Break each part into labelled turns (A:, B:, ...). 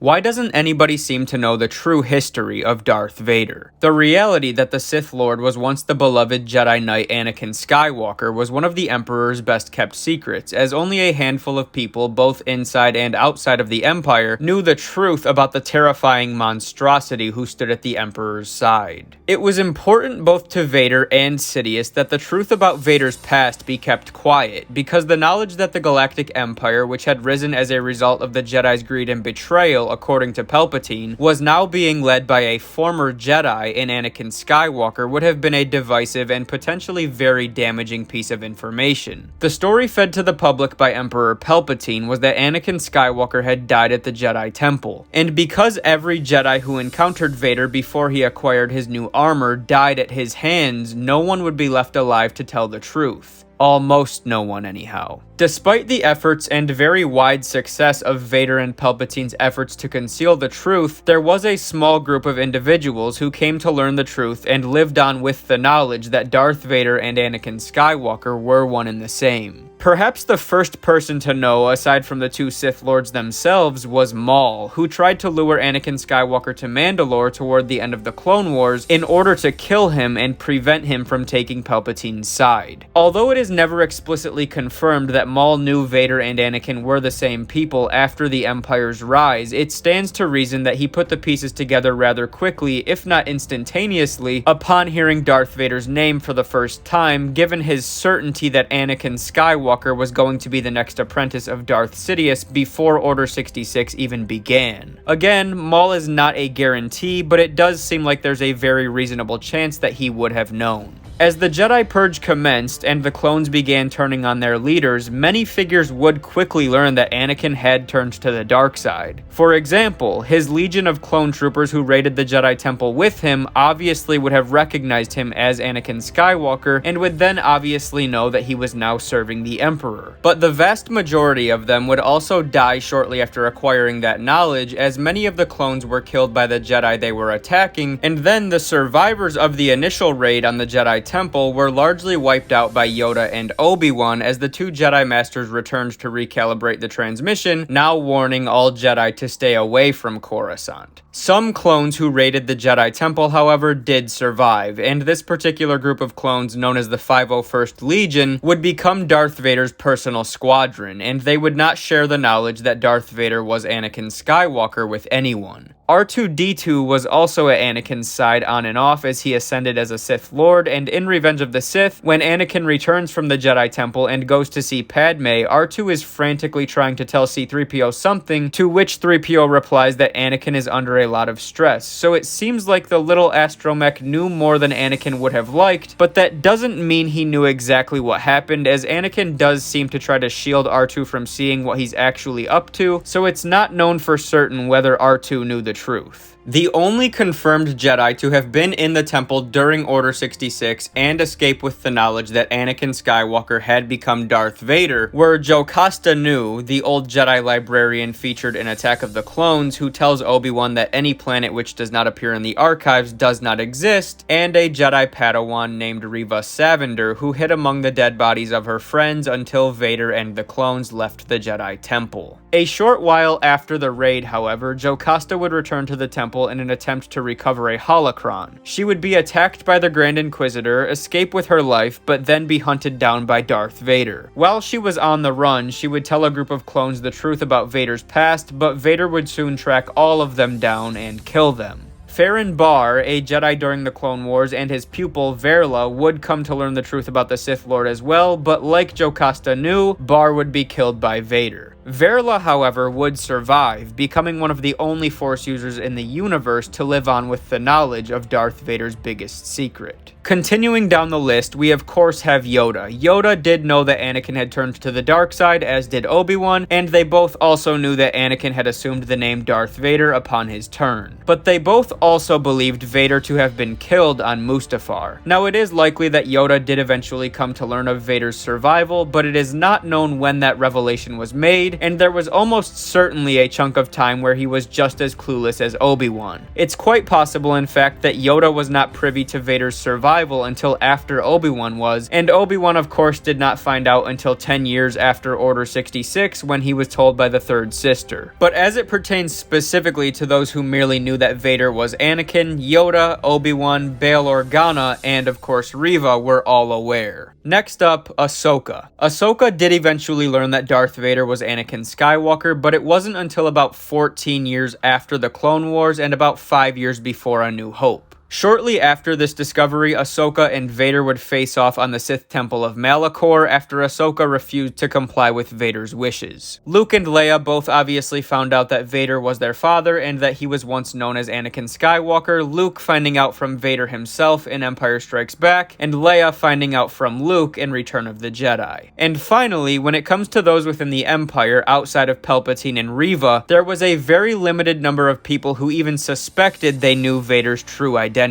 A: Why doesn't anybody seem to know the true history of Darth Vader? The reality that the Sith Lord was once the beloved Jedi Knight Anakin Skywalker was one of the Emperor's best kept secrets, as only a handful of people, both inside and outside of the Empire, knew the truth about the terrifying monstrosity who stood at the Emperor's side. It was important both to Vader and Sidious that the truth about Vader's past be kept quiet, because the knowledge that the Galactic Empire, which had risen as a result of the Jedi's greed and betrayal, according to Palpatine, was now being led by a former Jedi in Anakin Skywalker would have been a divisive and potentially very damaging piece of information. The story fed to the public by Emperor Palpatine was that Anakin Skywalker had died at the Jedi Temple, and because every Jedi who encountered Vader before he acquired his new armor died at his hands, no one would be left alive to tell the truth. Almost no one, anyhow. Despite the efforts and very wide success of Vader and Palpatine's efforts to conceal the truth, there was a small group of individuals who came to learn the truth and lived on with the knowledge that Darth Vader and Anakin Skywalker were one and the same. Perhaps the first person to know, aside from the two Sith Lords themselves, was Maul, who tried to lure Anakin Skywalker to Mandalore toward the end of the Clone Wars in order to kill him and prevent him from taking Palpatine's side. Although it is never explicitly confirmed that Maul knew Vader and Anakin were the same people after the Empire's rise, it stands to reason that he put the pieces together rather quickly, if not instantaneously, upon hearing Darth Vader's name for the first time, given his certainty that Anakin Skywalker was going to be the next apprentice of Darth Sidious before Order 66 even began. Again, Maul is not a guarantee, but it does seem like there's a very reasonable chance that he would have known. As the Jedi Purge commenced and the clones began turning on their leaders, many figures would quickly learn that Anakin had turned to the dark side. For example, his legion of clone troopers who raided the Jedi Temple with him obviously would have recognized him as Anakin Skywalker and would then obviously know that he was now serving the Emperor. But the vast majority of them would also die shortly after acquiring that knowledge, as many of the clones were killed by the Jedi they were attacking, and then the survivors of the initial raid on the Jedi Temple were largely wiped out by Yoda and Obi-Wan as the two Jedi Masters returned to recalibrate the transmission, now warning all Jedi to stay away from Coruscant. Some clones who raided the Jedi Temple, however, did survive, and this particular group of clones, known as the 501st Legion, would become Darth Vader's personal squadron, and they would not share the knowledge that Darth Vader was Anakin Skywalker with anyone. R2-D2 was also at Anakin's side on and off as he ascended as a Sith Lord, and in Revenge of the Sith, when Anakin returns from the Jedi Temple and goes to see Padme, R2 is frantically trying to tell C-3PO something, to which 3PO replies that Anakin is under a lot of stress. So it seems like the little astromech knew more than Anakin would have liked, but that doesn't mean he knew exactly what happened, as Anakin does seem to try to shield R2 from seeing what he's actually up to, so it's not known for certain whether R2 knew the truth. The only confirmed Jedi to have been in the temple during Order 66 and escape with the knowledge that Anakin Skywalker had become Darth Vader were Jocasta Nu, the old Jedi librarian featured in Attack of the Clones, who tells Obi-Wan that any planet which does not appear in the archives does not exist, and a Jedi Padawan named Reva Savander, who hid among the dead bodies of her friends until Vader and the clones left the Jedi Temple. A short while after the raid, however, Jocasta would return to the temple in an attempt to recover a holocron. She would be attacked by the Grand Inquisitor, escape with her life, but then be hunted down by Darth Vader. While she was on the run, she would tell a group of clones the truth about Vader's past, but Vader would soon track all of them down and kill them. Farron Barr, a Jedi during the Clone Wars, and his pupil, Verla, would come to learn the truth about the Sith Lord as well, but like Jocasta Nu, Barr would be killed by Vader. Verla, however, would survive, becoming one of the only Force users in the universe to live on with the knowledge of Darth Vader's biggest secret. Continuing down the list, we of course have Yoda. Yoda did know that Anakin had turned to the dark side, as did Obi-Wan, and they both also knew that Anakin had assumed the name Darth Vader upon his turn. But they both also believed Vader to have been killed on Mustafar. Now, it is likely that Yoda did eventually come to learn of Vader's survival, but it is not known when that revelation was made, died, and there was almost certainly a chunk of time where he was just as clueless as Obi-Wan. It's quite possible, in fact, that Yoda was not privy to Vader's survival until after Obi-Wan was, and Obi-Wan of course did not find out until 10 years after Order 66 when he was told by the third sister. But as it pertains specifically to those who merely knew that Vader was Anakin, Yoda, Obi-Wan, Bail Organa, and of course Reva were all aware. Next up, Ahsoka. Ahsoka did eventually learn that Darth Vader was Anakin Skywalker, but it wasn't until about 14 years after the Clone Wars and about 5 years before A New Hope. Shortly after this discovery, Ahsoka and Vader would face off on the Sith Temple of Malachor after Ahsoka refused to comply with Vader's wishes. Luke and Leia both obviously found out that Vader was their father and that he was once known as Anakin Skywalker, Luke finding out from Vader himself in Empire Strikes Back, and Leia finding out from Luke in Return of the Jedi. And finally, when it comes to those within the Empire outside of Palpatine and Reva, there was a very limited number of people who even suspected they knew Vader's true identity.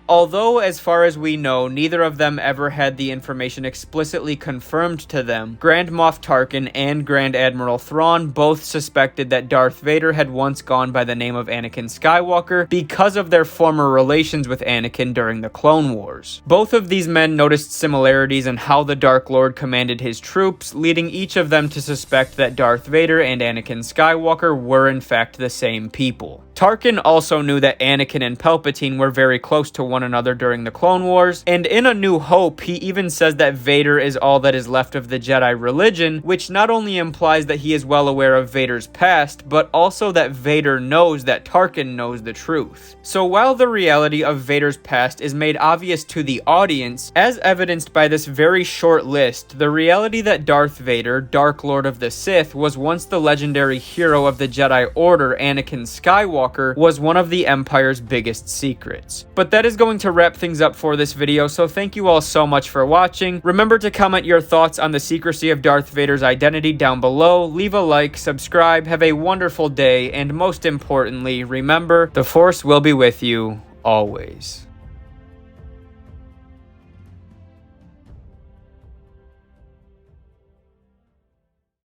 A: Although, as far as we know, neither of them ever had the information explicitly confirmed to them, Grand Moff Tarkin and Grand Admiral Thrawn both suspected that Darth Vader had once gone by the name of Anakin Skywalker because of their former relations with Anakin during the Clone Wars. Both of these men noticed similarities in how the Dark Lord commanded his troops, leading each of them to suspect that Darth Vader and Anakin Skywalker were in fact the same people. Tarkin also knew that Anakin and Palpatine were very close to one another during the Clone Wars, and in A New Hope, he even says that Vader is all that is left of the Jedi religion, which not only implies that he is well aware of Vader's past, but also that Vader knows that Tarkin knows the truth. So while the reality of Vader's past is made obvious to the audience, as evidenced by this very short list, the reality that Darth Vader, Dark Lord of the Sith, was once the legendary hero of the Jedi Order, Anakin Skywalker, was one of the Empire's biggest secrets. But that is going to wrap things up for this video, so thank you all so much for watching. Remember to comment your thoughts on the secrecy of Darth Vader's identity down below, leave a like, subscribe, have a wonderful day, and most importantly, remember, the Force will be with you always.